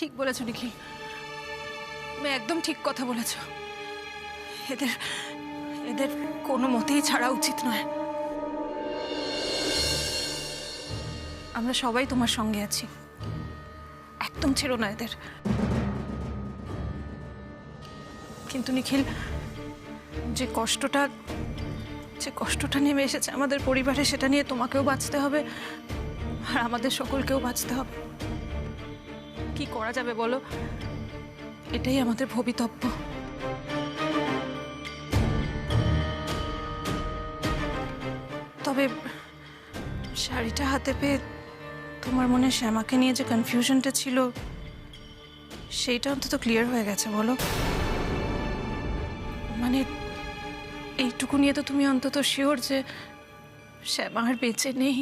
ঠিক বলেছো নিখিল, তুমি একদম ঠিক কথা বলেছো। এদের এদের কোনো মতেই ছাড়া উচিত নয়। আমরা সবাই তোমার সঙ্গে আছি, একদম ছেড়ো না এদের। কিন্তু নিখিল, যে কষ্টটা নেমে এসেছে আমাদের পরিবারে, সেটা নিয়ে তোমাকেও বাঁচতে হবে আর আমাদের সকলকেও বাঁচতে হবে। কি করা যাবে বলো? এটাই আমাদের ভবিতব্য। তবে শাড়িটা হাতে পেয়ে তোমার মনে শ্যামাকে নিয়ে যে কনফিউশনটা ছিল, সেইটা অন্তত ক্লিয়ার হয়ে গেছে বলো? মানে এইটুকু নিয়ে তো তুমি অন্তত শিওর যে শ্যামা আর বেঁচে নেই।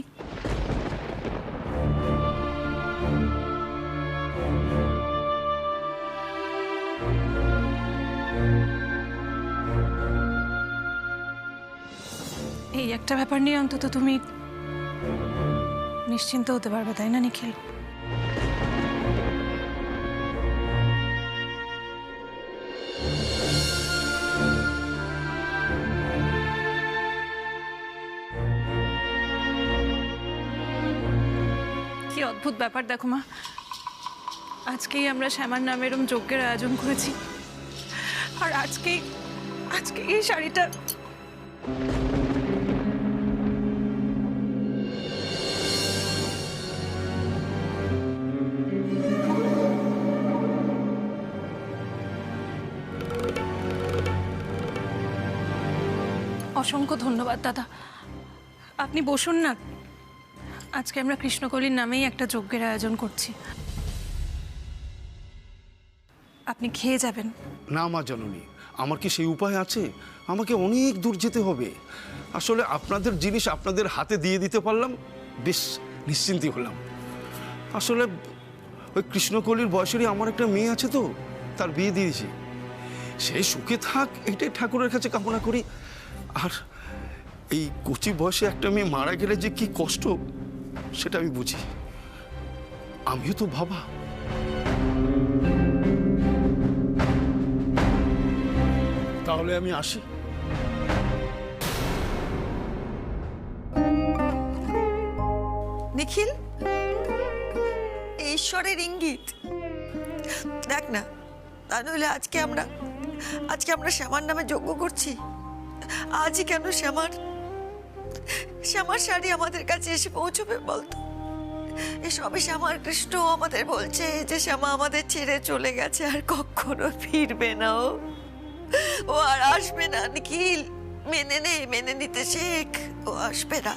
এই একটা ব্যাপার নিয়ে অন্তত তুমি নিশ্চিন্ত হতে পারবে, তাই না নিখিল? কি অদ্ভুত ব্যাপার দেখো মা, আজকেই আমরা শ্যামার নামে এরম যজ্ঞের আয়োজন করেছি, আর আজকে এই শাড়িটা অসংখ্য ধন্যবাদ দাদা। আপনি বসুন না। আজকে আমরা কৃষ্ণকলির নামেই একটা যজ্ঞের আয়োজন করছি, আপনি খেয়ে যাবেন। না মা জননী, আমার কি সেই উপায় আছে? আমাকে অনেক দূর যেতে হবে। আসলে আপনাদের জিনিস আপনাদের হাতে দিয়ে দিতে পারলাম, বেশ নিশ্চিন্তি হলাম। আসলে ওই কৃষ্ণকলির বয়সেরই আমার একটা মেয়ে আছে, তো তার বিয়ে দিয়েছি। সে সুখে থাক, এটাই ঠাকুরের কাছে কামনা করি। আর এই কচি বয়সে একটা মেয়ে মারা গেলে যে কি কষ্ট, সেটা আমি বুঝি। আমিও তো বাবা। তাহলে আমি আসি। নিখিল, ঈশ্বরের ইঙ্গিত দেখ না। তা নইলে আজকে আমরা শ্যামার নামে যজ্ঞ করছি। আজই কেন শ্যামার শাড়ি আমাদের কাছে এসে পৌঁছবে বলতো? এসবে শ্যামার কৃষ্ণ আমাদের বলছে যে শ্যামা আমাদের ছেড়ে চলে গেছে, আর কখনো ফিরবে না। ও আর আসবে না। নিখিল, মেনে নিতে শেখ, ও আসবে না।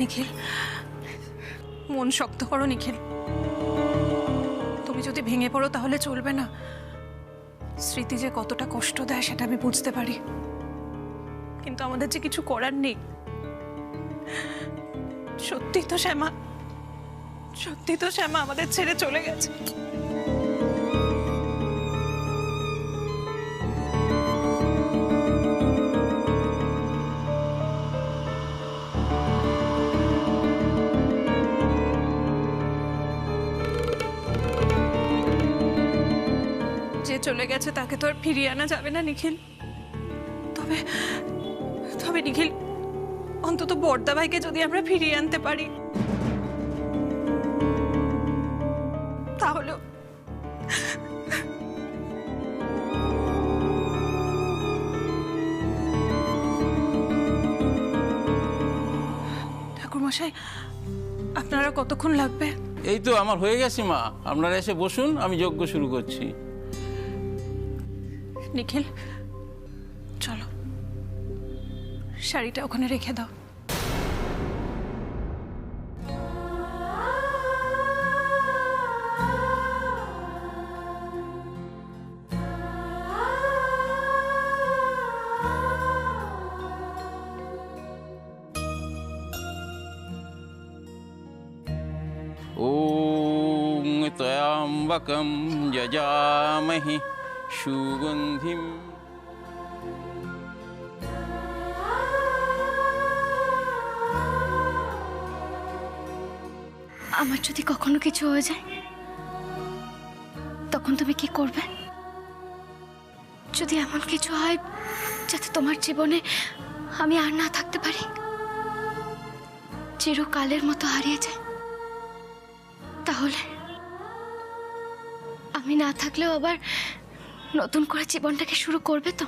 নিখিল, মন শক্ত করো নিখিল। তুমি যদি ভেঙে পড়ো তাহলে চলবে না। স্মৃতি যে কতটা কষ্ট দেয় সেটা আমি বুঝতে পারি, কিন্তু আমাদের যে কিছু করার নেই। সত্যি তো শ্যামা আমাদের ছেড়ে চলে গেছে। যে চলে গেছে তাকে তো আর ফিরিয়ে আনা যাবে না নিখিল। তবে নিখিল, অন্তত বড়দা ভাইকে যদি আমরা ফিরিয়ে আনতে পারি তাহলে। ঠাকুরমশাই, আপনারা কতক্ষণ লাগবে? এই তো আমার হয়ে গেছে মা, আপনারা এসে বসুন, আমি যজ্ঞ শুরু করছি। নিখিল, চলো, শাড়িটা ওখানে রেখে দাও। ॐ त्र्यम्बकं यजामहे सुगन्धिं আমার যদি কখনো কিছু হয়ে যায় তখন তুমি কি করবে? যদি এমন কিছু হয় যাতে তোমার জীবনে আমি আর না থাকতে পারি, চিরকালের মতো হারিয়ে যায়, তাহলে আমি না থাকলেও আবার নতুন করে জীবনটাকে শুরু করবে তো?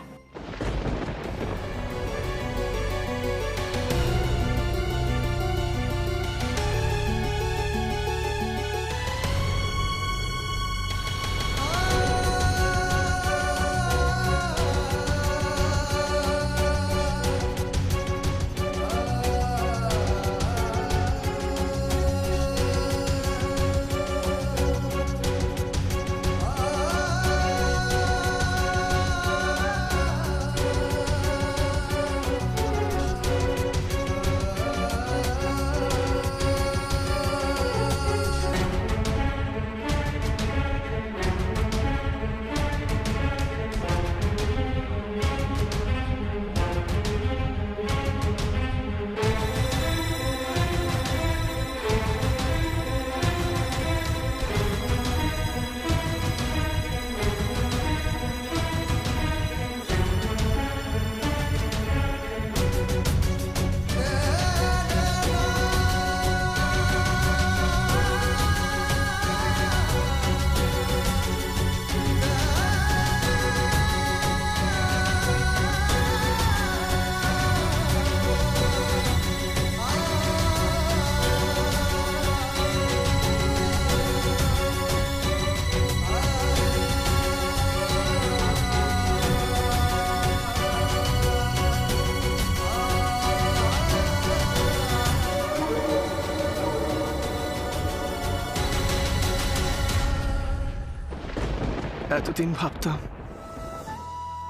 এতদিন ভাবতাম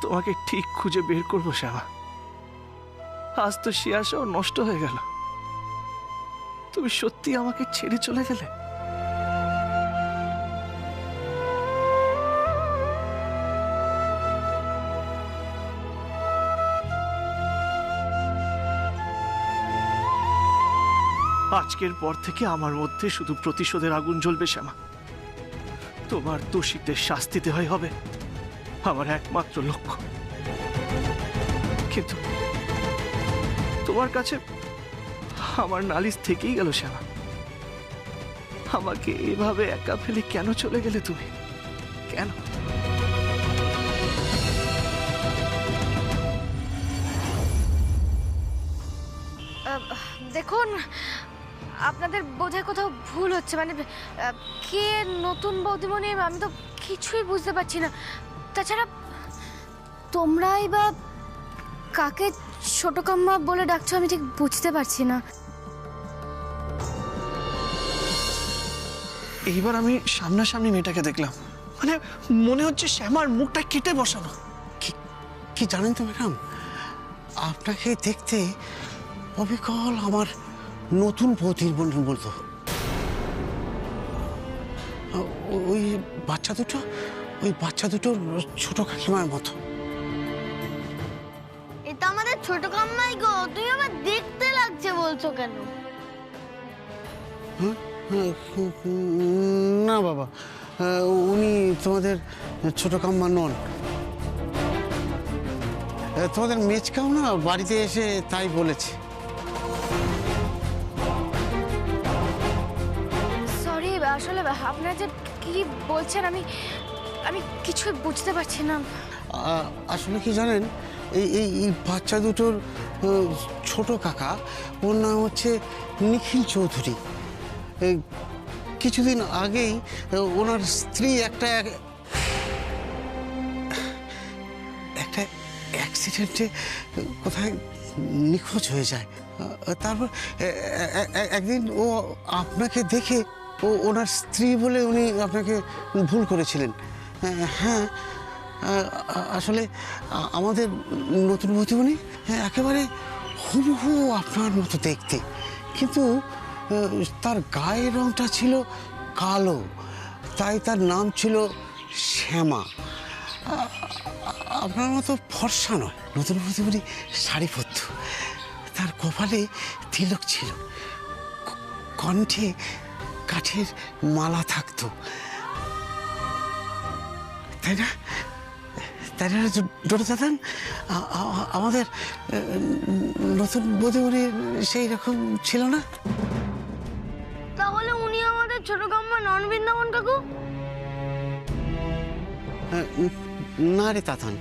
তোমাকে ঠিক খুঁজে বের করবো শ্যামা, আজ তো সে আশাও নষ্ট হয়ে গেল। তুমি সত্যি আমাকে ছেড়ে চলে গেলে। আজকের পর থেকে আমার মধ্যে শুধু প্রতিশোধের আগুন জ্বলবে শ্যামা। তোমার দোষীদের শাস্তি দেওয়াই হবে আমার একমাত্র লক্ষ্য। কিন্তু তোমার কাছে আমার নালিশ থেকেই গেল শ্যামা। আমাকে এভাবে একা ফেলে কেন চলে গেলে তুমি? কেন? দেখুন, আপনাদের বোধহয় কোথাও ভুল হচ্ছে। মানে কে নতুন বৌদিমণি আমি তো কিছুই বুঝতে পারছি না। তাছাড়া তোমরাই বা কাকে ছোট কাম্মা বলে ডাকছো আমি ঠিক বুঝতে পারছি না। এইবার আমি সামনাসামনি মেয়েটাকে দেখলাম, মানে মনে হচ্ছে শ্যামার মুখটা কেটে বসানো। কি জানেন তো ম্যাডাম, আপনাকে দেখতে অবিকল আমার নতুন বৌদির বোনের বলতো। ওই বাচ্চা দুটো ছোট কাকিমার মতো। এটা আমাদের ছোট কাম্মাই গো, তুমি আমার দেখতে লাগছে বলছো কেন? না বাবা, উনি তোমাদের ছোট কাম্মা নন। তোমাদের মেচকাও না বাড়িতে এসে তাই বলেছে। সরি, আসলে আপনারা যে কি বলছেন আমি কিছুই বুঝতে পারছি না। আসলে কি জানেন, এই বাচ্চা দুটোর ছোট কাকা, ওর নাম হচ্ছে নিখিল চৌধুরী। কিছুদিন আগেই ওনার স্ত্রী একটা অ্যাক্সিডেন্টে কোথায় নিখোঁজ হয়ে যায়। তারপর একদিন ও আপনাকে দেখে ওনার স্ত্রী বলে উনি আপনাকে ভুল করেছিলেন। হ্যাঁ, আসলে আমাদের নতুন বৌদিমণি একেবারে হুবহু আপনার মতো দেখতে, কিন্তু তার গায়ের রংটা ছিল কালো, তাই তার নাম ছিল শ্যামা। আপনার মতো ফর্সা নয়, নতুন প্রতিমণি শাড়ি পরত, তার কপালে তিলক ছিল, কণ্ঠে কাঠের মালা থাকতো, তাই না? তাই না ডোডো দাদান? আমাদের নতুন বধূমণি সেই রকম ছিল না? তাহলে উনি আমাদের ছোট কাম্মা নন বৃন্দাবন কাকু? না রে তাতান,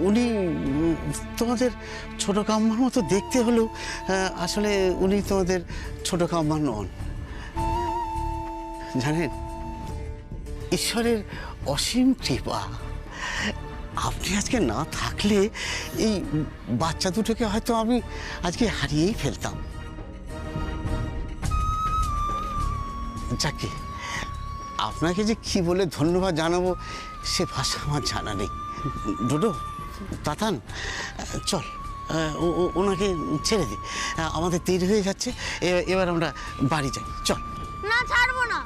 উনি তোমাদের ছোট কাম্মার মতো দেখতে হলেও আসলে উনি তোমাদের ছোট কাম্মা নন। জানেন, ঈশ্বরের অসীম কৃপা, আপনি আজকে না থাকলে এই বাচ্চা দুটোকে হয়তো আমি আজকে হারিয়েই ফেলতাম। যাকে আপনাকে যে কি বলে ধন্যবাদ জানাবো সে ভাষা আমার জানা নেই। ডোডো, তাতান, চল ওনাকে ছেড়ে দে, আমাদের দেরি হয়ে যাচ্ছে, এবার আমরা বাড়ি যাই, চল। না, ছাড়বো না।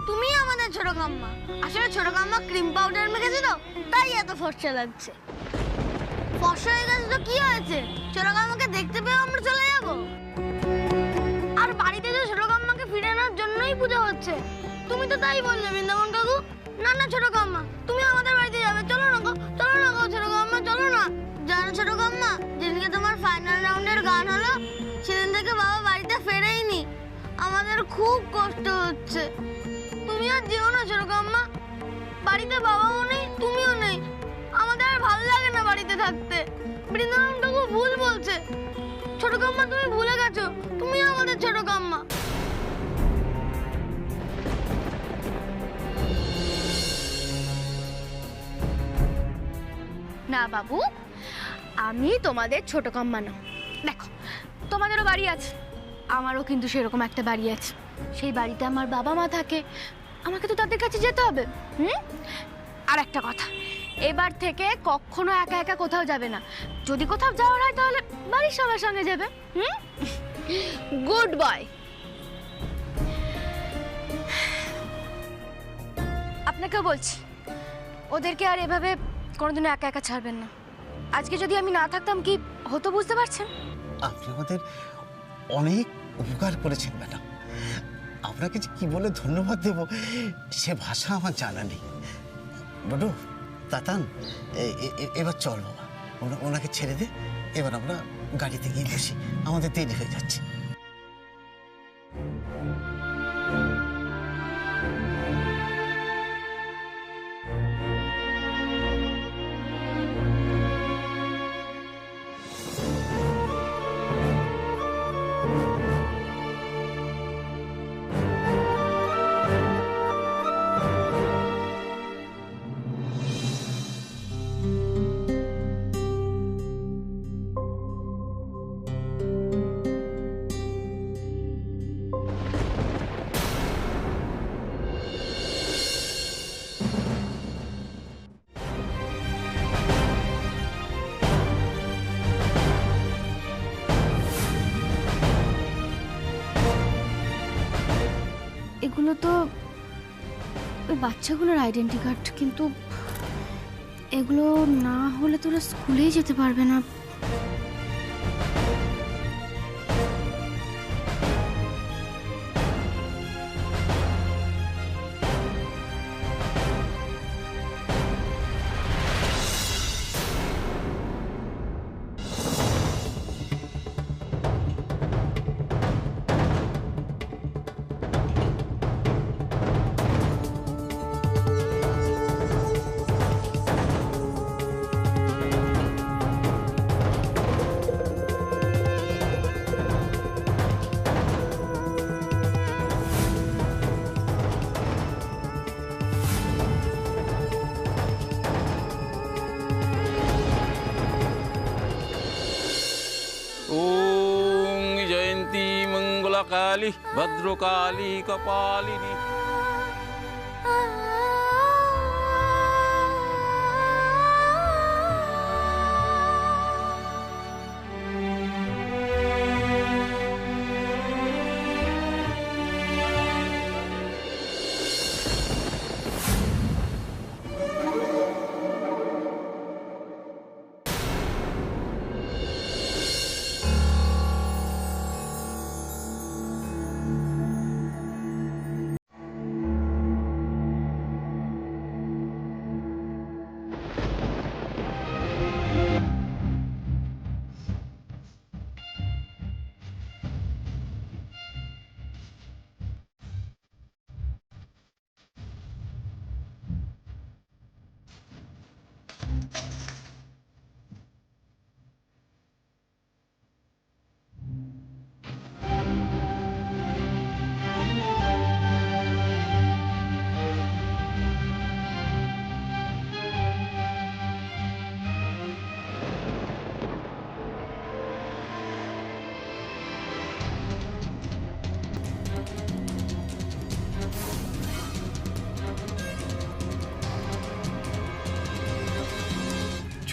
তুমি আমাদের ছোট কাম্মা। আসলে ছোট কাম্মা ক্রিম পাউডার মেখেছে তো, তাই এত ফর্সা লাগছে। ফর্সা হয়ে গেছে তো কি হয়েছে? ছোট কাম্মাকে দেখতে পেয়ে আমরা চলে যাব। আর বাড়িতে তো ছোট কাম্মাকে ফিরে আনার জন্যই পুজো হচ্ছে। তুমি তো তাই বললে বৃন্দাবন কাকু। না না ছোট কাম্মা, তুমি আমাদের বাড়িতে যাবে। চলো না গো, চলো না গো ছোট কাম্মা, চলো না। জানো ছোট কাম্মা, যেদিনকে তোমার ফাইনাল রাউন্ডের গান হলো সেদিন থেকে বাবা বাড়িতে ফেরেইনি। আমাদের খুব কষ্ট হচ্ছে। তুমি আর যেও না ছোট কাম্মা। বাড়িতে বাবাও নেই, তুমিও নেই। আমাদের আর ভালো লাগে না বাড়িতে থাকতে। বৃন্দাবন কাকু ভুল বলছে। ছোট কাম্মা, তুমি ভুলে গেছো, তুমি আমাদের ছোট কাম্মা। না বাবু, আমি তোমাদের ছোট কাম্মা না। দেখো, তোমাদেরও বাড়ি আছে, আমারও কিন্তু সেরকম একটা বাড়ি আছে। সেই বাড়িতে আমার বাবা মা থাকে, আমাকে তো তাদের কাছে যেতে হবে। আর একটা কথা, এবার থেকে কখনো একা একা কোথাও যাবে না। যদি কোথাও যাওয়ার হয় তাহলে বাড়ির সবার সঙ্গে যাবে। Good boy. আপনাকেও বলছি, ওদেরকে আর এভাবে কোনোদিনও একা একা ছাড়বেন না। আজকে যদি আমি না থাকতাম কি হতো বুঝতে পারছেন? আপনি আমাদের অনেক উপকার করেছেন ম্যাডাম। আপনাকে যে কি বলে ধন্যবাদ দেব সে ভাষা আমার জানা নেই। ডোডো, তাতান, এবার চল বাবা, ওনাকে ছেড়ে দে, এবার আমরা গাড়িতে গিয়ে বসি, আমাদের দেরি হয়ে যাচ্ছে। এগুলো তো ওই বাচ্চাগুলোর আইডেন্টি কার্ড, কিন্তু এগুলো না হলে তোরা স্কুলেই যেতে পারবে না। ওং জয়ন্তী মঙ্গলকালী ভদ্রকালী কপালিনী।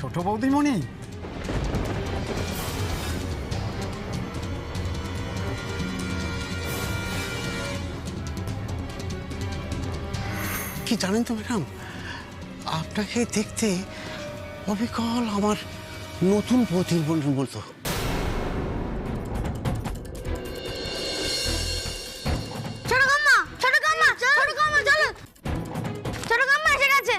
ছোট বৌদিমণি? কি জানেন তো ম্যাডাম, আপনাকে দেখতে অবিকল আমার নতুন বৌদিমণির মতো। ছোট কাম্মা, ছোট কাম্মা, ছোট কাম্মা, চলো। ছোট কাম্মা এসে গেছে।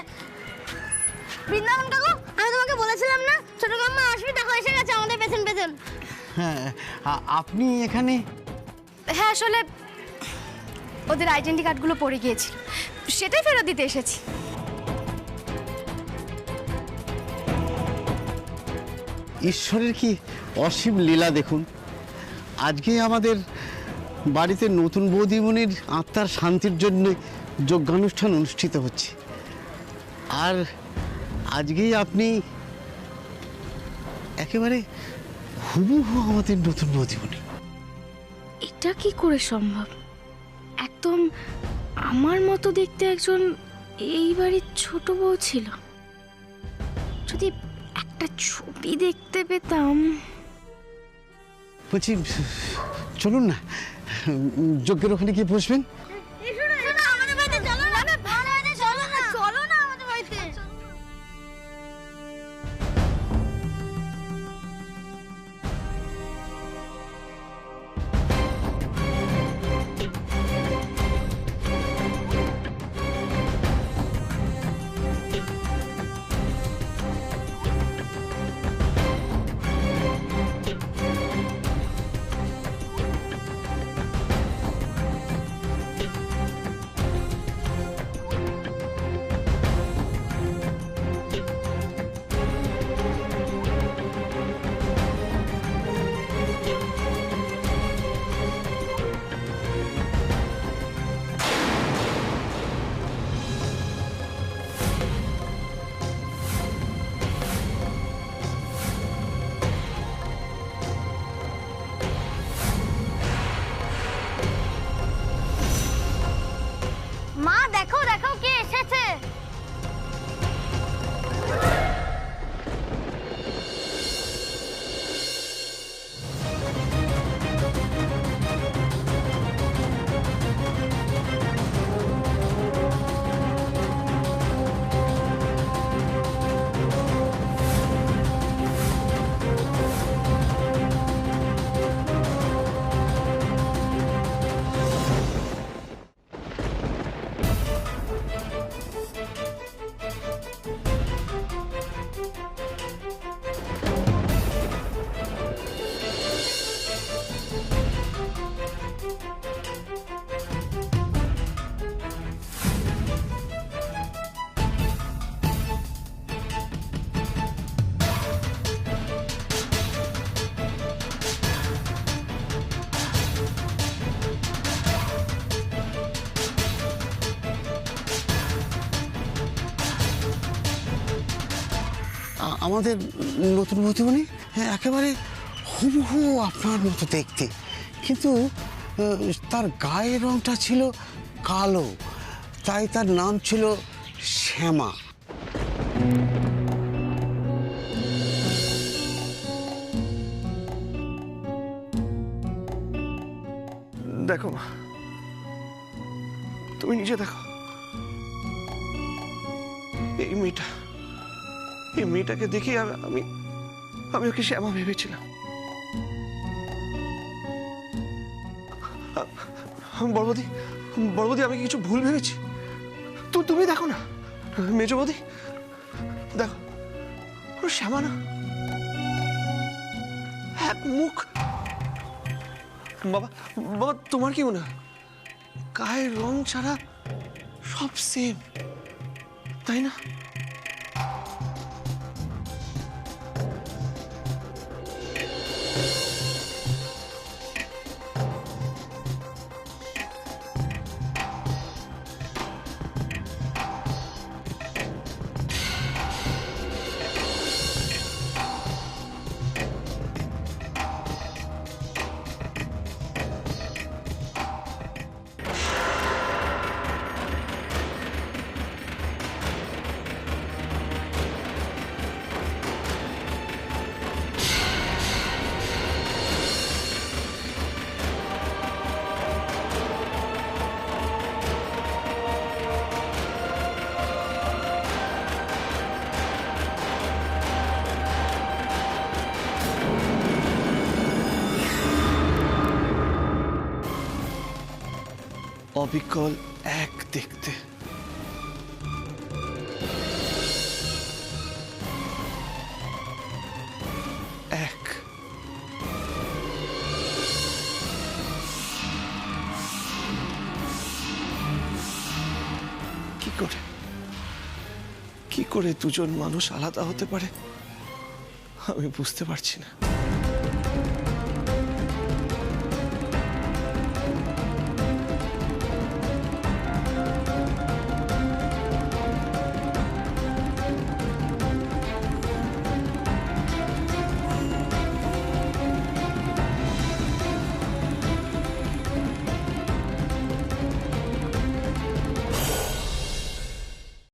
বৃন্দাবন কাকু, আমি তোমাকে বলেছিলাম না ছোট কাম্মা আসবে, দেখো এসে গেছে আমাদের পেছন পেছন। হ্যাঁ, আপনি এখানে? হ্যাঁ, আসলে ওদের আইডেন্টি কার্ডগুলো পড়ে গিয়েছিল, সেটাই ফেরত দিতে এসেছি। ঈশ্বরের কি অসীম লীলা দেখুন, আজকে আমাদের বাড়িতে নতুন বৌদিমণির আত্মার শান্তির জন্য যজ্ঞানুষ্ঠান অনুষ্ঠিত হচ্ছে, আর আজকেই আপনি একেবারে হুবহু আমাদের নতুন বৌদিমণি। এটা কি করে সম্ভব? একদম আমার মতো দেখতে একজন এই বাড়ির ছোট বউ ছিল। যদি একটা ছবি দেখতে পেতাম। বলছি, চলুন না যজ্ঞের ওখানে গিয়ে বসবেন। আমাদের বাড়িতে চলো না, ভালো আছে, চলো না, চলো না আমাদের বাড়িতে। মা দেখো, দেখো কে এসেছে। আমাদের নতুন বৌদিমণি একেবারে হুবহু আপনার মতো দেখতে, কিন্তু তার গায়ের রংটা ছিল কালো, তাই তার নাম ছিল শ্যামা। দেখো মা, তুমি নিজে দেখো, এই মেয়েটাকে দেখে আমি ওকে শ্যামা ভেবেছিলাম। বড়বৌদি, আমি কিছু ভুল ভেবেছি? তুমি দেখো না, মেজ বৌদি দেখো, ও শ্যামা না, এক মুখ। বাবা, তোমার কি মনে হয়? গায়ের রং ছাড়া সব সেম, তাই না? অবিকল এক দেখতে। এক। কি করে দুজন মানুষ আলাদা হতে পারে আমি বুঝতে পারছি না।